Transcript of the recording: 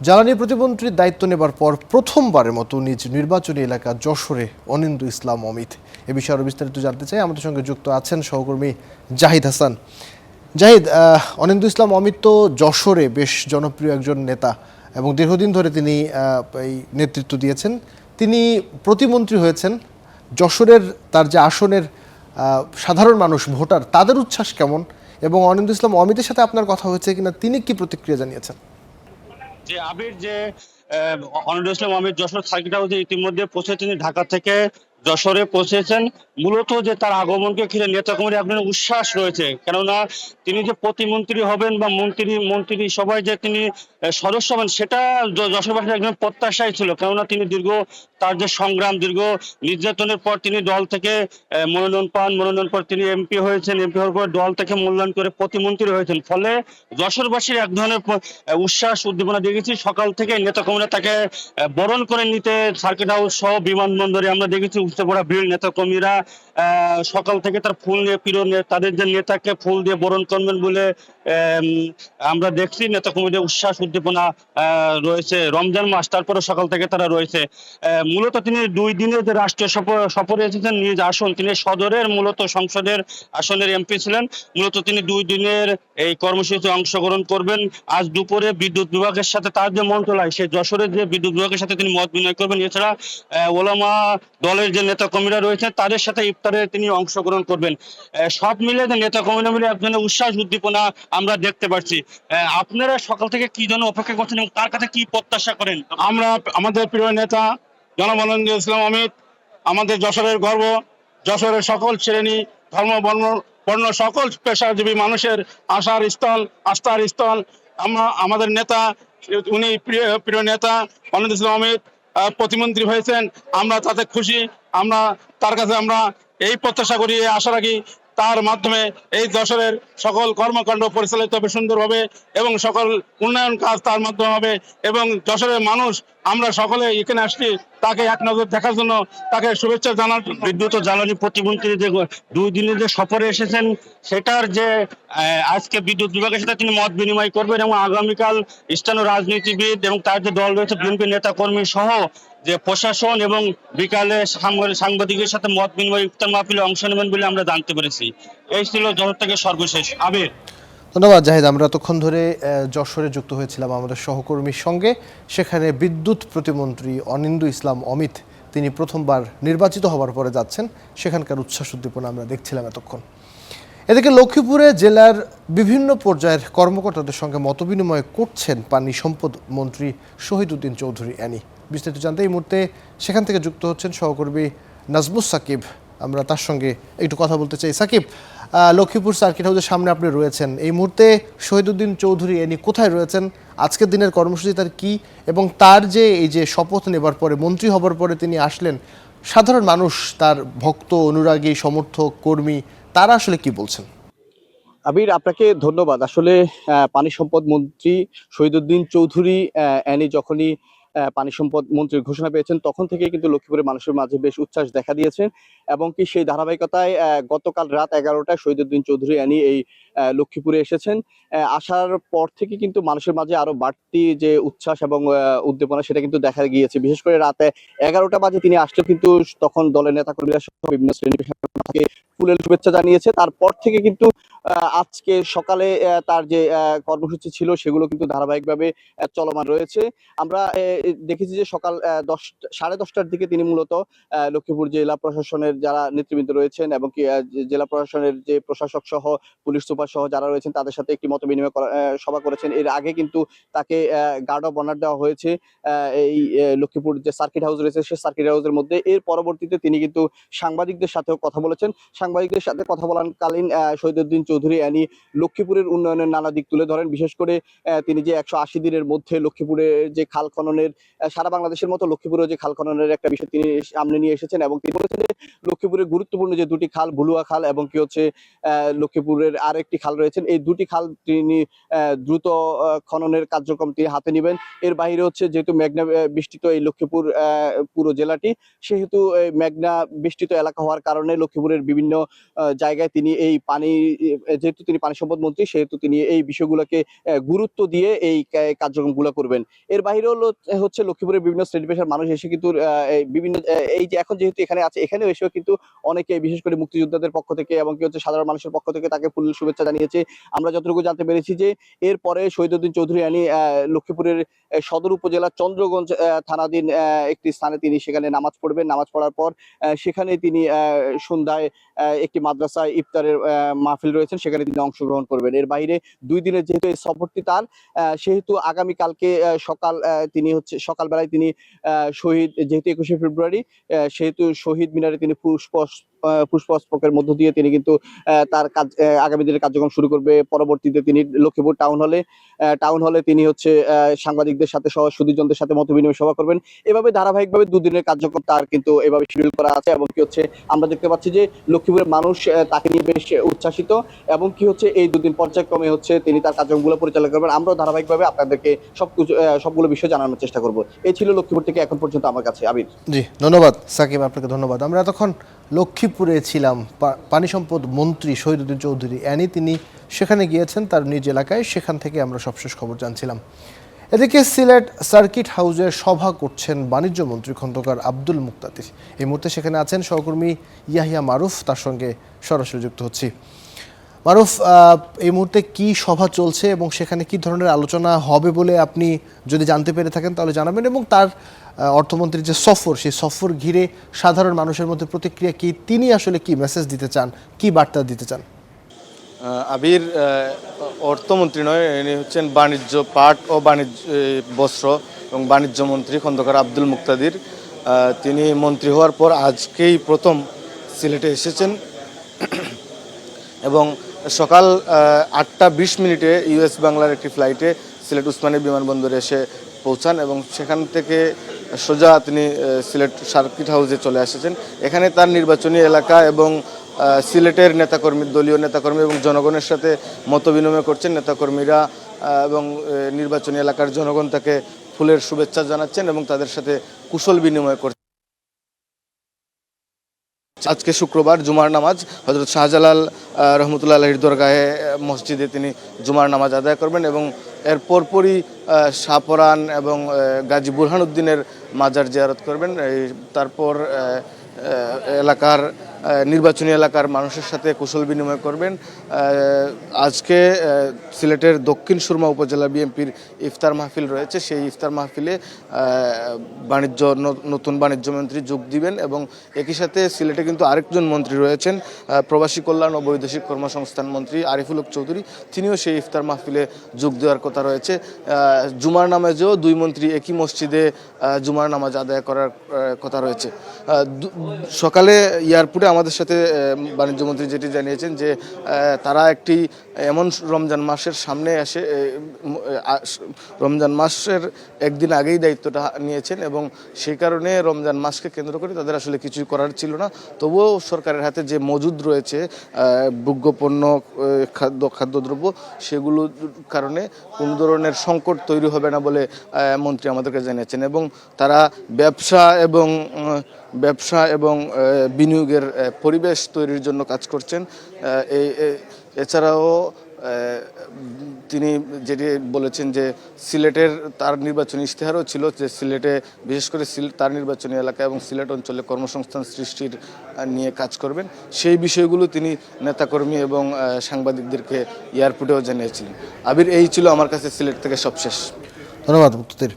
জ্বালানি প্রতিমন্ত্রীর দায়িত্ব নেবার পর প্রথমবারের মতো নিজ নির্বাচনী এলাকা যশোরে অনিন্দ্য ইসলাম অমিত এ বিষয়ে আরও বিস্তারিত জানতে চাই। আমাদের সঙ্গে যুক্ত আছেন সহকর্মী জাহিদ হাসান। জাহিদ, অনিন্দ্য ইসলাম অমিত তো যশোরে বেশ জনপ্রিয় একজন নেতা এবং দীর্ঘদিন ধরে তিনি এই নেতৃত্ব দিয়েছেন। তিনি প্রতিমন্ত্রী হয়েছেন। যশোরের তার যে আসনের সাধারণ মানুষ ভোটার তাদের উচ্ছ্বাস কেমন, এবং অনিন্দ্য ইসলাম অমিতের সাথে আপনার কথা হয়েছে কিনা, তিনি কি প্রতিক্রিয়া জানিয়েছেন? যে আবির যে অনিরুদ্ধ ইসলাম আমির যশোর সার্কিট হাউসে ইতিমধ্যে পৌঁছেছেন, ঢাকা থেকে যশোরে পৌঁছেছেন। মূলত যে তার আগমনকে ঘিরে নেতাকর্মীর এক ধরনের উচ্ছ্বাস রয়েছে, কেননা তিনি যে প্রতিমন্ত্রী হবেন বা মন্ত্রী সবাই যে তিনি সদস্য হবেন সেটা যশোরবাসীর একজন প্রত্যাশাই ছিল। কেননা তিনি তার যে সংগ্রাম, দীর্ঘ নির্যাতনের পর তিনি দল থেকে মনোনয়ন পর তিনি এমপি হয়েছেন। এমপি হওয়ার পর দল থেকে মূল্যায়ন করে প্রতিমন্ত্রী হয়েছেন। ফলে যশোরবাসীর এক ধরনের উচ্ছ্বাস উদ্দীপনা দেখেছি। সকাল থেকে নেতাকর্মীরা তাকে বরণ করে নিতে সার্কিট হাউস সহ বিমানবন্দরে আমরা দেখেছি উপচে পড়া ভিড়। নেতাকর্মীরা সকাল থেকে তার ফুল নিয়ে তাদের যে নেতাকে ফুল দিয়ে বরণ করবেন বলে আমরা দেখছি। নেতাকর্মীদের উচ্ছ্বাস উদ্দীপনা রয়েছে। রমজান মাস, তারপরে সকাল থেকে তারা রয়েছে। মূলত তিনি 2 দিনের যে রাষ্ট্রীয় সফরে এসেছেন নিজ আসন, তিনি সদরের মূলত সংসদের আসনের এমপি ছিলেন। মূলত তিনি 2 দিনের এই কর্মসূচিতে অংশগ্রহণ করবেন। আজ দুপুরে বিদ্যুৎ বিভাগের সাথে তার যে মন্ত্রণালয়, সেই যশোরের যে বিদ্যুৎ বিভাগের সাথে তিনি মত বিনিময় করবেন। এছাড়া ওলামা দলের যে নেতা কর্মীরা রয়েছেন তাদের সাথে ইফতারে তিনি অংশগ্রহণ করবেন। সব মিলে যে নেতা কর্মীরা মিলে এক ধরনের উচ্ছ্বাস উদ্দীপনা আমরা দেখতে পাচ্ছি। আপনারা সকাল থেকে কি জন্য অপেক্ষা করছেন এবং তার কাছে কি প্রত্যাশা করেন? আমরা আমাদের প্রিয় নেতা জনাব অনিন্দ্য ইসলাম অমিত আমাদের যশোরের গর্ব। যশোরের সকল শ্রেণী, ধর্ম, বর্ণ সকল পেশাজীবী মানুষের আস্থার স্থল। আমাদের নেতা, উনি প্রিয় নেতা অনিন্দ্য ইসলাম অমিত প্রতিমন্ত্রী হয়েছেন। আমরা তাতে খুশি। আমরা তার কাছে এই প্রত্যাশা করি, এই আশা রাখি, তার মাধ্যমে এই যশোরের সকল কর্মকাণ্ড পরিচালিত হবে সুন্দরভাবে এবং সকল উন্নয়ন কাজ তার মাধ্যমে হবে। এবং যশোরের মানুষ আমরা সকলে এখানে আসছি তাকে এক নজর দেখার জন্য, তাকে শুভেচ্ছা জানার জন্য। বিদ্যুৎ ও জ্বালানি প্রতিমন্ত্রী যে 2 দিনের যে সফরে এসেছেন, সেটার যে আজকে বিদ্যুৎ বিভাগের সাথে তিনি মত বিনিময় করবেন এবং আগামীকাল স্থানীয় রাজনীতিবিদ এবং তার যে দল রয়েছে বিএনপি নেতা কর্মী সহ যে প্রশাসন এবং বিকালে সাংবাদিকের সাথে মত বিনিময় ইফতার মাহফিলে অংশ নেবেন বলে আমরা জানতে পেরেছি। এই ছিল যশোর থেকে সর্বশেষ। আবির। ধন্যবাদ জাহিদ। আমরা এতক্ষণ ধরে যশোরে যুক্ত হয়েছিলাম আমাদের সহকর্মীর সঙ্গে। সেখানে বিদ্যুৎ প্রতিমন্ত্রী অনিন্দ্য ইসলাম অমিত তিনি প্রথমবার নির্বাচিত হওয়ার পরে যাচ্ছেন, সেখানকার উচ্ছ্বাস উদ্দীপনা আমরা দেখছিলাম এতক্ষণ। এদিকে লক্ষ্মীপুরে জেলার বিভিন্ন পর্যায়ের কর্মকর্তাদের সঙ্গে মতবিনিময় করছেন পানি সম্পদ মন্ত্রী শহীদউদ্দিন চৌধুরী অ্যানি। বিস্তারিত জানতে এই মুহূর্তে সেখান থেকে যুক্ত হচ্ছেন সহকর্মী নাজমুস সাকিব। আমরা তার সঙ্গে একটু কথা বলতে চাই। সাকিব, লক্ষ্মীপুর সার্কিট হাউসের সামনে আপনি রয়েছেন এই মুহূর্তে। শহীদউদ্দিন চৌধুরী এনি কোথায় রয়েছেন, আজকের দিনের কর্মসূচি তার কি, এবং তার যে এই যে শপথ নেবার পরে মন্ত্রী হবার পরে তিনি আসলেন, সাধারণ মানুষ, তার ভক্ত, অনুরাগী, সমর্থক, কর্মী, তারা আসলে কি বলছেন? আবির, আপনাকে ধন্যবাদ। আসলে পানি সম্পদ মন্ত্রী শহীদউদ্দিন চৌধুরী অ্যানি যখনই পানি সম্পদ মন্ত্রীর ঘোষণা পেয়েছেন তখন থেকে কিন্তু লক্ষ্মীপুরের মানুষের মাঝে বেশ উচ্ছ্বাস দেখা দিয়েছে। এবং কি সেই ধারাবাহিকতায় গতকাল রাত 11টায় শহীদউদ্দিন চৌধুরী অ্যানি এই লক্ষ্মীপুরে এসেছেন। আসার পর থেকে কিন্তু মানুষের মাঝে আরো বাড়তি যে উচ্ছ্বাস এবং উদ্দীপনা সেটা কিন্তু দেখা গিয়েছে। বিশেষ করে রাতে 11টা বাজে তিনি আসলে কিন্তু তখন দলের নেতাকর্মীরা সহ বিভিন্ন শ্রেণী পেশার তাকে ফুলেল শুভেচ্ছা জানিয়েছে। তারপর থেকে কিন্তু আজকে সকালে তার যে কর্মসূচি ছিল সেগুলো কিন্তু ধারাবাহিকভাবে চলমান রয়েছে। আমরা দেখেছি যে সকাল 10:30টার দিকে তিনি মূলত লক্ষ্মীপুর জেলা প্রশাসনের যারা নেতৃবৃন্দ রয়েছেন এবং কি জেলা প্রশাসনের যে প্রশাসক সহ পুলিশ সুপার সহ যারা রয়েছেন তাদের সাথে একটি মত বিনিময় সভা করেছেন। এর আগে কিন্তু তাকে গার্ড অফ অনার দেওয়া হয়েছে এই লক্ষ্মীপুর যে সার্কিট হাউস রয়েছে সেই সার্কিট হাউসের মধ্যে। এর পরবর্তীতে তিনি কিন্তু সাংবাদিকদের সাথেও কথা বলেছেন। সাংবাদিকদের সাথে কথা বলাকালীন শহীদউদ্দিন চৌধুরী অ্যানি লক্ষ্মীপুরের উন্নয়নের নানা দিক তুলে ধরেন। বিশেষ করে তিনি যে 180 দিনের মধ্যে লক্ষ্মীপুরে যে খাল খননের, সারা বাংলাদেশের মতো লক্ষ্মীপুরে যে খাল খননের একটা বিষয় তিনি সামনে নিয়ে এসেছেন। এবং তিনি বলেছেন যে লক্ষ্মীপুরের গুরুত্বপূর্ণ যে 2টি খাল, ভুলুয়া খাল এবং কি হচ্ছে লক্ষ্মীপুরের আরেকটি খাল রয়েছেন, এই 2টি খাল তিনি দ্রুত খননের কার্যক্রম তিনি হাতে নেবেন। এর বাইরে হচ্ছে যেহেতু মেঘনা বেষ্টিত এই লক্ষ্মীপুর পুরো জেলাটি, সেহেতু মেঘনা বেষ্টিত এলাকা হওয়ার কারণে লক্ষ্মীপুরের বিভিন্ন জায়গায় তিনি এই যেহেতু তিনি পানি সম্পদ মন্ত্রী, সেহেতু তিনি এই বিষয়গুলোকে গুরুত্ব দিয়ে এই কার্যক্রমগুলো করবেন। এর বাইরে হচ্ছে লক্ষ্মীপুরের বিভিন্ন শ্রেণী পেশার মানুষ এসে কিন্তু এই বিভিন্ন এই যে এখন যেহেতু এখানে আছে, এখানেও এসেও কিন্তু অনেকে, বিশেষ করে মুক্তিযোদ্ধাদের পক্ষ থেকে এবং কি হচ্ছে সাধারণ মানুষের পক্ষ থেকে তাকে ফুল শুভেচ্ছা জানিয়েছে। আমরা যতটুকু জানতে পেরেছি যে এরপরে শহীদউদ্দিন চৌধুরী আনি লক্ষ্মীপুরের সদর উপজেলার চন্দ্রগঞ্জ থানাধীন একটি স্থানে তিনি সেখানে নামাজ পড়বেন। নামাজ পড়ার পর সেখানে তিনি সন্ধ্যায় একটি মাদ্রাসায় ইফতারের মাহফিল রয়েছেন, সেখানে তিনি অংশগ্রহণ করবেন। এর বাইরে 2 দিনের যেহেতু এই সফরটি তার, সেহেতু আগামীকালকে সকালবেলায় তিনি শহীদ, যেহেতু 21শে ফেব্রুয়ারি, সেহেতু শহীদ মিনারে তিনি পুষ্পস্তবকের মধ্য দিয়ে তিনি কিন্তু তার কাজ, আগামী দিনের কার্যক্রম শুরু করবে। পরবর্তীতে তিনি লক্ষ্মীপুর টাউন হলে তিনি হচ্ছে সাংবাদিকদের সাথে সহ সুধীজনদের সাথে মতবিনিময় সভা করবেন। এভাবে ধারাবাহিকভাবে 2 দিনের কার্যক্রম তার কিন্তু এভাবে শিডিউল করা আছে। এবং কি হচ্ছে আমরা দেখতে পাচ্ছি যে লক্ষ্মীপুরের মানুষ তাকে নিয়ে বেশ উচ্ছ্বাসিত, এবং কি হচ্ছে এই 2 দিন পর্যায়ক্রমে হচ্ছে তিনি তার কার্যক্রমগুলো পরিচালনা করবেন। আমরাও ধারাবাহিকভাবে আপনাদেরকে সবগুলো বিষয় জানানোর চেষ্টা করব। এই ছিল লক্ষ্মীপুর থেকে এখন পর্যন্ত আমার কাছে আবির। জি, ধন্যবাদ সাকিব, আপনাকে ধন্যবাদ। আমরা এতক্ষণ লক্ষ্মীপুরে ছিলাম। পানি সম্পদ মন্ত্রী শহীদউদ্দিন চৌধুরী অ্যানি তিনি সেখানে গিয়েছেন তার নিজ এলাকায়, সেখান থেকে আমরা সবশেষ খবর জানছিলাম। এদিকে সিলেট সার্কিট হাউসে সভা করছেন বাণিজ্য মন্ত্রী খন্দকার আব্দুল মুক্তাদির। এই মুহূর্তে সেখানে আছেন সহকর্মী ইয়াহিয়া মারুফ, তার সঙ্গে সরাসরি যুক্ত হচ্ছি। মারুফ, এই মুহূর্তে কি সভা চলছে এবং সেখানে কি ধরনের আলোচনা হবে বলে আপনি যদি জানতে পেরে থাকেন তাহলে জানাবেন, এবং তার অর্থমন্ত্রীর যে সফর, সেই সফর ঘিরে সাধারণ মানুষের মধ্যে প্রতিক্রিয়া কি, তিনি আসলে কি মেসেজ দিতে চান, কি বার্তা দিতে চান? আবির, অর্থমন্ত্রী নয়, ইনি হচ্ছেন বাণিজ্য, পাট ও বাণিজ্য, বস্ত্র এবং বাণিজ্য মন্ত্রী খন্দকার আব্দুল মুক্তাদির। তিনি মন্ত্রী হওয়ার পর আজকেই প্রথম সিলেটে এসেছেন এবং সকাল 8টা 20 মিনিটে ইউএস বাংলার একটি ফ্লাইটে সিলেট উসমানী বিমানবন্দরে এসে পৌঁছান এবং সেখান থেকে সোজা তিনি সিলেট সার্কিট হাউসে চলে এসেছেন। এখানে তার নির্বাচনী এলাকা এবং সিলেটের নেতাকর্মী, দলীয় নেতাকর্মী এবং জনগণের সাথে মতবিনিময় করছেন। নেতাকর্মীরা এবং নির্বাচনী এলাকার জনগণ তাকে ফুলের শুভেচ্ছা জানাচ্ছেন এবং তাদের সাথে কুশল বিনিময় করছেন। আজকে শুক্রবার জুমার নামাজ হযরত শাহজালাল রহমতুল্লাহ আলাইহির দরগাহে মসজিদে তিনি জুমার নামাজ আদায় করবেন এবং এর পরপরই শাহপরান এবং গাজী বুরহানুদ্দিনের মাজার জিয়ারত করবেন। তারপর এলাকার নির্বাচনী এলাকার মানুষের সাথে কুশল বিনিময় করবেন। আজকে সিলেটের দক্ষিণ সুরমা উপজেলা বিএনপির ইফতার মাহফিল রয়েছে, সেই ইফতার মাহফিলে নতুন বাণিজ্য মন্ত্রী যোগ দিবেন এবং একই সাথে সিলেটে কিন্তু আরেকজন মন্ত্রী রয়েছেন, প্রবাসী কল্যাণ ও বৈদেশিক কর্মসংস্থান মন্ত্রী আরিফুল হক চৌধুরী, তিনিও সেই ইফতার মাহফিলে যোগ দেওয়ার কথা রয়েছে। জুমার নামাজেও 2 মন্ত্রী একই মসজিদে জুমার নামাজ আদায় করার কথা রয়েছে। সকালে এয়ারপোর্টে আমাদের সাথে বাণিজ্য মন্ত্রী যেটি জানিয়েছেন যে তারা একটি এমন রমজান মাসের সামনে এসে, রমজান মাসের একদিন আগেই দায়িত্বটা নিয়েছেন এবং সেই কারণে রমজান মাসকে কেন্দ্র করে তাদের আসলে কিছুই করার ছিল না। তবুও সরকারের হাতে যে মজুদ রয়েছে ভোগ্যপণ্য, খাদ্যদ্রব্য, সেগুলোর কারণে কোনো ধরনের সংকট তৈরি হবে না বলে মন্ত্রী আমাদেরকে জানিয়েছেন এবং তারা ব্যবসা এবং বিনিয়োগের পরিবেশ তৈরির জন্য কাজ করছেন। এছাড়াও তিনি যেটি বলেছেন যে সিলেটের তার নির্বাচনী ইশতেহারও ছিল যে সিলেটে, বিশেষ করে তার নির্বাচনী এলাকা এবং সিলেট অঞ্চলে কর্মসংস্থান সৃষ্টির নিয়ে কাজ করবেন। সেই বিষয়গুলো তিনি নেতাকর্মী এবং সাংবাদিকদেরকে এয়ারপোর্টেও জানিয়েছিলেন। আবির, এই ছিল আমার কাছে সিলেট থেকে সবশেষ। ধন্যবাদ মুক্তাদির।